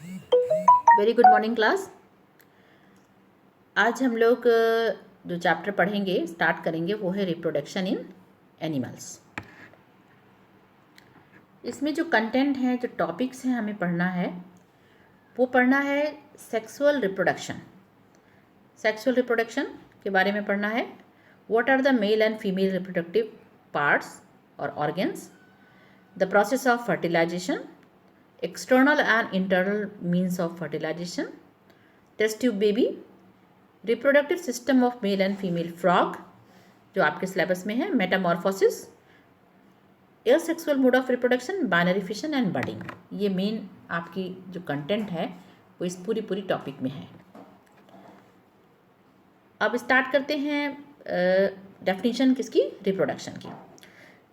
Very good morning class. आज हम लोग जो चैप्टर पढ़ेंगे स्टार्ट करेंगे वो है रिप्रोडक्शन इन एनिमल्स। इसमें जो कंटेंट है, जो टॉपिक्स हैं हमें पढ़ना है, वो पढ़ना है सेक्सुअल रिप्रोडक्शन। सेक्सुअल रिप्रोडक्शन के बारे में पढ़ना है। What are the male and female reproductive parts और organs, the process of fertilization, external and internal means of fertilization, test tube baby, reproductive system of male and female frog जो आपके syllabus में है, metamorphosis, asexual mode of reproduction, binary fission and budding. ये main आपकी जो content है वो इस पूरी टॉपिक में है। अब स्टार्ट करते हैं डेफिनेशन किसकी, रिप्रोडक्शन की।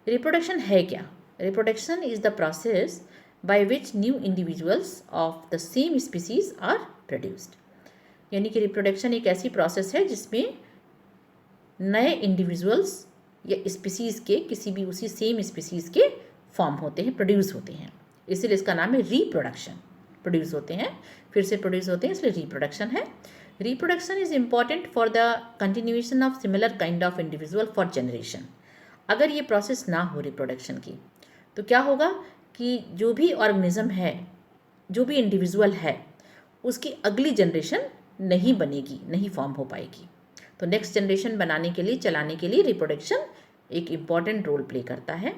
रिप्रोडक्शन है क्या? Reproduction is the process by which new individuals of the same species are produced. यानी कि रिप्रोडक्शन एक ऐसी प्रोसेस है जिसमें नए इंडिविजुअल्स या स्पीसीज़ के किसी भी उसी सेम स्पीसीज़ के फॉर्म होते हैं, प्रोड्यूस होते हैं, इसीलिए इसका नाम है रिप्रोडक्शन। प्रोड्यूस होते हैं, फिर से प्रोड्यूस होते हैं, इसलिए रिप्रोडक्शन है। Reproduction is important for the continuation of similar kind of individual for generation. अगर ये प्रोसेस ना हो रिप्रोडक्शन की तो क्या होगा कि जो भी ऑर्गेनिज्म है, जो भी इंडिविजुअल है, उसकी अगली जनरेशन नहीं बनेगी, नहीं फॉर्म हो पाएगी। तो नेक्स्ट जनरेशन बनाने के लिए, चलाने के लिए रिप्रोडक्शन एक इम्पॉर्टेंट रोल प्ले करता है।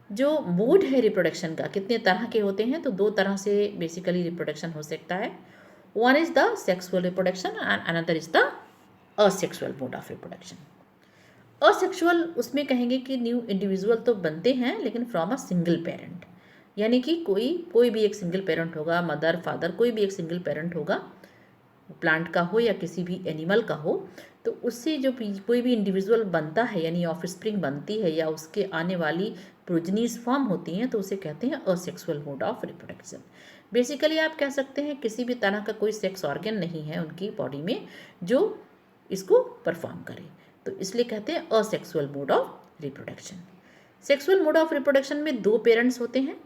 जो मोड है रिप्रोडक्शन का, कितने तरह के होते हैं, तो दो तरह से बेसिकली रिप्रोडक्शन हो सकता है। One is the sexual reproduction and another is the asexual mode of reproduction. Asexual उसमें कहेंगे कि न्यू इंडिविजुअल तो बनते हैं लेकिन फ्रॉम अ सिंगल पेरेंट, यानी कि कोई भी एक सिंगल पेरेंट होगा, मदर फादर कोई भी एक सिंगल पेरेंट होगा, प्लांट का हो या किसी भी एनिमल का हो, तो उससे जो कोई भी इंडिविजुअल बनता है यानी ऑफस्प्रिंग बनती है या उसके आने वाली प्रोजनीज फॉर्म होती हैं, तो उसे कहते हैं asexual mode of reproduction. Basically आप कह सकते हैं किसी भी तरह का कोई सेक्स ऑर्गन नहीं है उनकी बॉडी में जो इसको परफॉर्म करे, तो इसलिए कहते हैं asexual mode of reproduction. Sexual mode of reproduction में दो पेरेंट्स होते हैं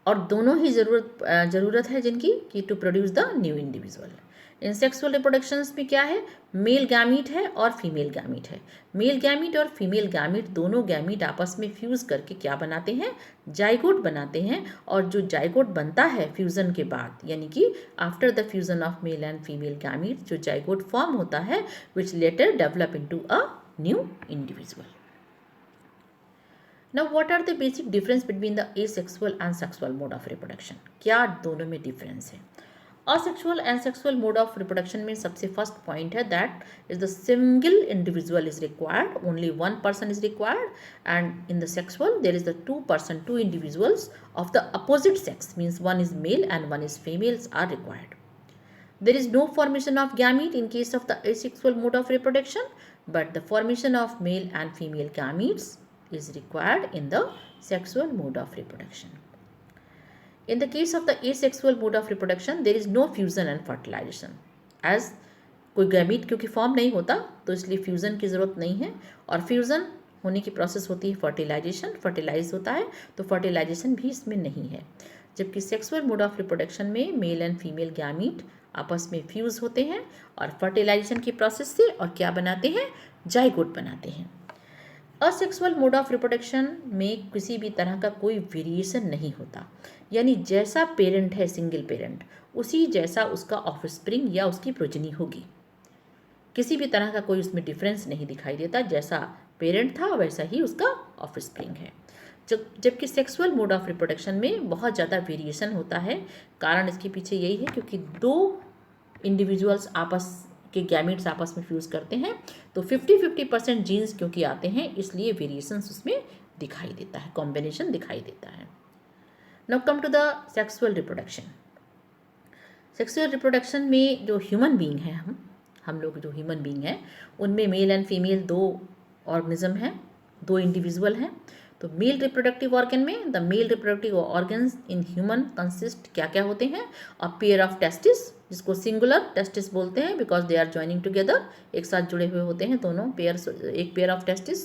और दोनों ही ज़रूरत है जिनकी कि to produce the new individual. इन सेक्सुअल रिप्रोडक्शंस में क्या है, मेल गैमीट है और फीमेल गैमीट है। मेल गैमीट और फीमेल गैमीट दोनों गैमीट आपस में फ्यूज़ करके क्या बनाते हैं, जाइगोट बनाते हैं। और जो जाइगोट बनता है फ्यूज़न के बाद, यानी कि after the fusion of male and female gamete जो जाइगोट फॉर्म होता है, which later develop into a new individual. Now, what are the basic difference between the asexual and sexual mode of reproduction? क्या दोनों में difference है? Asexual and sexual mode of reproduction में सबसे first point है that is the single individual is required, only one person is required, and in the sexual there is the two individuals of the opposite sex, means one is male and one is females are required. There is no formation of gamete in case of the asexual mode of reproduction, but the formation of male and female gametes is required in the sexual mode of reproduction. In the case of the asexual mode of reproduction, there is no fusion and fertilization. As कोई gamete क्योंकि form नहीं होता तो इसलिए fusion की ज़रूरत नहीं है, और फ्यूज़न होने की प्रोसेस होती है फर्टिलाइजेशन, फर्टिलाइज होता है, तो फर्टिलाइजेशन भी इसमें नहीं है। जबकि सेक्सुअल मोड ऑफ रिप्रोडक्शन में मेल एंड फीमेल गैमीट आपस में फ्यूज़ होते हैं और फर्टिलाइजेशन की प्रोसेस से और क्या बनाते हैं, जाइगोट बनाते हैं। असेक्सुअल मोड ऑफ रिप्रोडक्शन में किसी भी तरह का कोई वेरिएशन नहीं होता, यानी जैसा पेरेंट है सिंगल पेरेंट, उसी जैसा उसका ऑफस्प्रिंग या उसकी प्रोजनी होगी। किसी भी तरह का कोई उसमें डिफरेंस नहीं दिखाई देता, जैसा पेरेंट था वैसा ही उसका ऑफस्प्रिंग है। जबकि सेक्सुअल मोड ऑफ रिप्रोडक्शन में बहुत ज़्यादा वेरिएशन होता है। कारण इसके पीछे यही है क्योंकि दो इंडिविजुअल्स आपस के गैमेट्स आपस में फ्यूज़ करते हैं, तो 50-50% जीन्स क्योंकि आते हैं, इसलिए वेरिएशंस उसमें दिखाई देता है, कॉम्बिनेशन दिखाई देता है। Now come to the sexual reproduction. Sexual reproduction में जो ह्यूमन बीइंग है, हम लोग जो ह्यूमन बीइंग हैं, उनमें मेल एंड फीमेल दो ऑर्गेनिज्म हैं, दो इंडिविजुअल हैं। तो मेल रिप्रोडक्टिव ऑर्गन में the male reproductive organs in human consist क्या क्या होते हैं, अ पेयर ऑफ टेस्टिस, जिसको सिंगुलर टेस्टिस बोलते हैं because they are joining together, एक साथ जुड़े हुए होते हैं दोनों पेयर, एक pair of testis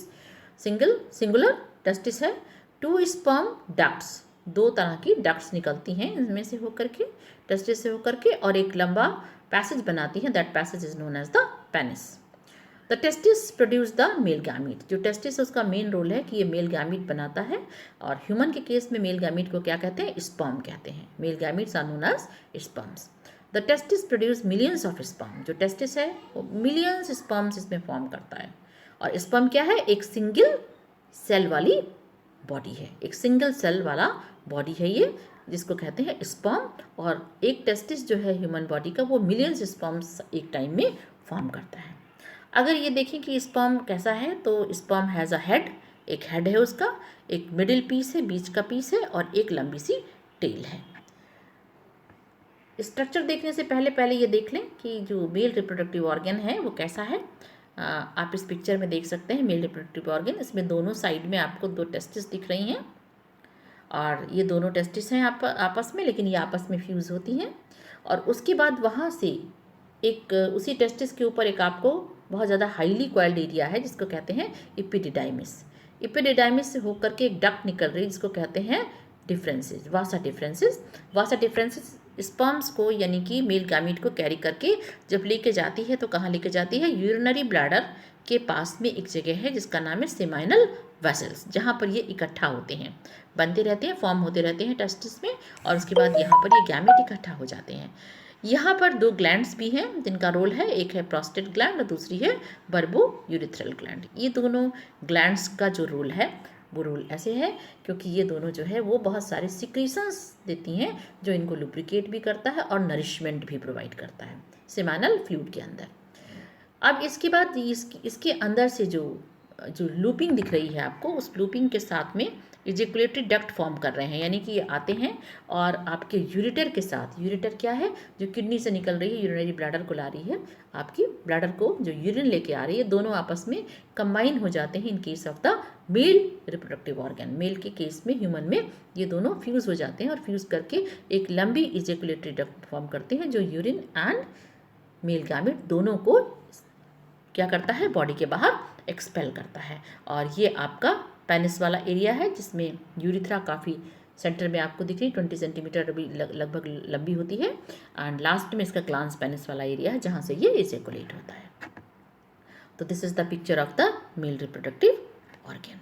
singular testis है। 2 स्पर्म डक्ट्स, दो तरह की डक्ट्स निकलती हैं इनमें से होकर के, टेस्टिस से होकर के, और एक लंबा पैसेज बनाती हैं, that passage is known as the penis. The testis produce the male gamete. जो टेस्टिस है उसका मेन रोल है कि ये मेल गैमीट बनाता है, और ह्यूमन के केस में मेल गैमीट को क्या कहते हैं, स्पर्म कहते हैं। Male gametes are known as sperms. The testis produce millions of sperm. जो टेस्टिस है वो मिलियंस स्पर्म्स इसमें फॉर्म करता है। और स्पर्म क्या है, एक सिंगल सेल वाली बॉडी है, एक सिंगल सेल वाला बॉडी है ये, जिसको कहते हैं स्पर्म। और एक टेस्टिस जो है ह्यूमन बॉडी का, वो मिलियंस स्पर्म्स एक टाइम में फॉर्म करता है। अगर ये देखें कि स्पर्म कैसा है, तो स्पर्म हैज़ अ हेड, एक हेड है उसका, एक मिडिल पीस है, बीच का पीस है, और एक लंबी सी टेल है। स्ट्रक्चर देखने से पहले ये देख लें कि जो मेल रिप्रोडक्टिव ऑर्गन है वो कैसा है। आप इस पिक्चर में देख सकते हैं मेल रिप्रोडक्टिव ऑर्गन। इसमें दोनों साइड में आपको दो टेस्टिस दिख रही हैं, और ये दोनों टेस्टिस हैं आपस में, लेकिन ये आपस में फ्यूज़ होती हैं। और उसके बाद वहाँ से एक उसी टेस्टिस के ऊपर एक आपको बहुत ज़्यादा हाईली कॉइल्ड एरिया है, जिसको कहते हैं एपिडिडाइमिस। एपिडिडाइमिस से होकर के एक डक्ट निकल रही है, जिसको कहते हैं डिफरेंसेस, वासा डिफरेंसेस। वासा डिफरेंसेस स्पर्म्स को, यानी कि मेल गैमीट को कैरी करके जब लेके जाती है, तो कहाँ लेके जाती है, यूरिनरी ब्लैडर के पास में एक जगह है जिसका नाम है सेमाइनल वेसल्स, जहाँ पर ये इकट्ठा होते हैं, बनते रहते हैं, फॉर्म होते रहते हैं टेस्टिस में, और उसके बाद यहाँ पर ये गैमेट इकट्ठा हो जाते हैं। यहाँ पर दो ग्लैंड्स भी हैं जिनका रोल है, एक है प्रोस्टेट ग्लैंड और दूसरी है बर्बो यूरिथ्रल ग्लैंड। ये दोनों ग्लैंड्स का जो रोल है वो रोल ऐसे है क्योंकि ये दोनों जो है वो बहुत सारे सिक्रीशंस देती हैं, जो इनको लुब्रिकेट भी करता है और नरिशमेंट भी प्रोवाइड करता है सेमाइनल फ्लूइड के अंदर। अब इसके बाद इसके अंदर से जो लूपिंग दिख रही है आपको, उस लूपिंग के साथ में इजेकुलेटरी डक्ट फॉर्म कर रहे हैं, यानी कि ये आते हैं और आपके यूरिटर के साथ, यूरिटर क्या है, जो किडनी से निकल रही है, यूरिनरी ब्लैडर को ला रही है, आपकी ब्लैडर को जो यूरिन लेके आ रही है, दोनों आपस में कंबाइन हो जाते हैं in case of the male reproductive organ. Male के केस में, ह्यूमन में, ये दोनों फ्यूज़ हो जाते हैं और फ्यूज़ करके एक लंबी इजेकुलेटरी डक्ट फॉर्म करते हैं, जो यूरिन एंड मेल गैमेट दोनों को क्या करता है, बॉडी के बाहर एक्सपेल करता है। और ये आपका पेनिस वाला एरिया है, जिसमें यूरिथ्रा काफ़ी सेंटर में आपको दिख रही, 20 सेंटीमीटर अभी लगभग लंबी होती है, एंड लास्ट में इसका ग्लांस पेनिस वाला एरिया है, जहाँ से ये इजेकुलेट होता है। तो this is the picture of the male reproductive organ.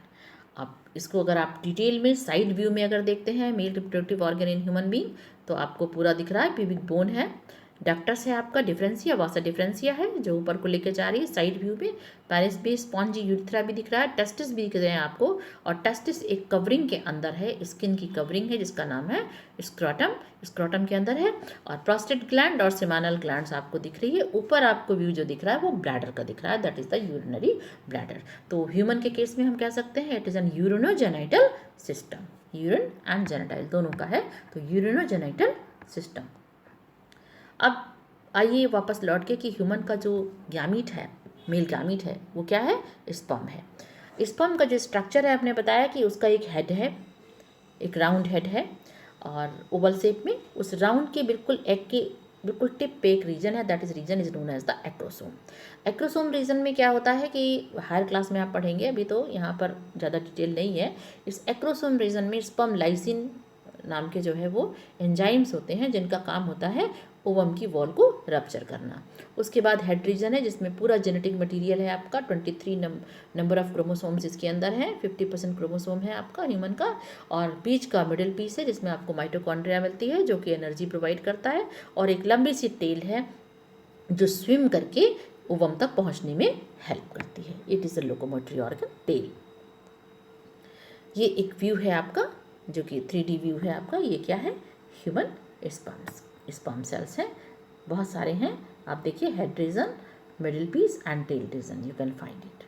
अब इसको अगर आप डिटेल में साइड व्यू में अगर देखते हैं mail reproductive organ in human being, तो आपको पूरा दिख रहा है, प्यूबिक बोन है, डक्टस है आपका, डिफरेंसिया, वासा डिफरेंसिया है जो ऊपर को लेकर जा रही है साइड व्यू में, पेनिस भी, स्पॉन्जी यूरिथ्रा भी दिख रहा है, टेस्टिस भी दिख रहे हैं आपको, और टेस्टिस एक कवरिंग के अंदर है, स्किन की कवरिंग है जिसका नाम है स्क्रोटम, स्क्रोटम के अंदर है, और प्रोस्टेट ग्लैंड और सेमाइनल ग्लैंड्स आपको दिख रही है। ऊपर आपको व्यू जो दिख रहा है वो ब्लैडर का दिख रहा है, that is the urinary bladder. तो ह्यूमन के केस में हम कह सकते हैं it is an urinogenital system, urine and genital दोनों का है, तो यूरिनोजेनाइटल सिस्टम। अब आइए वापस लौट के कि ह्यूमन का जो गैमीट है, मेल गैमीट है, वो क्या है, स्पर्म है। स्पर्म का जो स्ट्रक्चर है, आपने बताया कि उसका एक हेड है, एक राउंड हेड है और ओवल शेप में, उस राउंड के बिल्कुल एग के बिल्कुल टिप पे एक रीजन है, that is region is known as the acrosome. Acrosome region में क्या होता है कि हायर क्लास में आप पढ़ेंगे, अभी तो यहाँ पर ज़्यादा डिटेल नहीं है। इस एक्रोसोम रीजन में स्पर्म लाइसिन नाम के जो है वो एंजाइम्स होते हैं, जिनका काम होता है ओवम की वॉल को रप्चर करना। उसके बाद हेड रीजन है, जिसमें पूरा जेनेटिक मटेरियल है आपका, 23 नंबर ऑफ क्रोमोसोम्स इसके अंदर है, 50% क्रोमोसोम है आपका ह्यूमन का, और बीच का मिडिल पीस है जिसमें आपको माइटोकॉन्ड्रिया मिलती है जो कि एनर्जी प्रोवाइड करता है, और एक लंबी सी टेल है जो स्विम करके ओवम तक पहुंचने में हेल्प करती है। It is a locomotory organ, tail. ये एक व्यू है आपका जो कि 3D व्यू है आपका। ये क्या है, ह्यूमन स्पर्म सेल्स हैं, बहुत सारे हैं, आप देखिए, head region, middle piece and tail region, you can find it.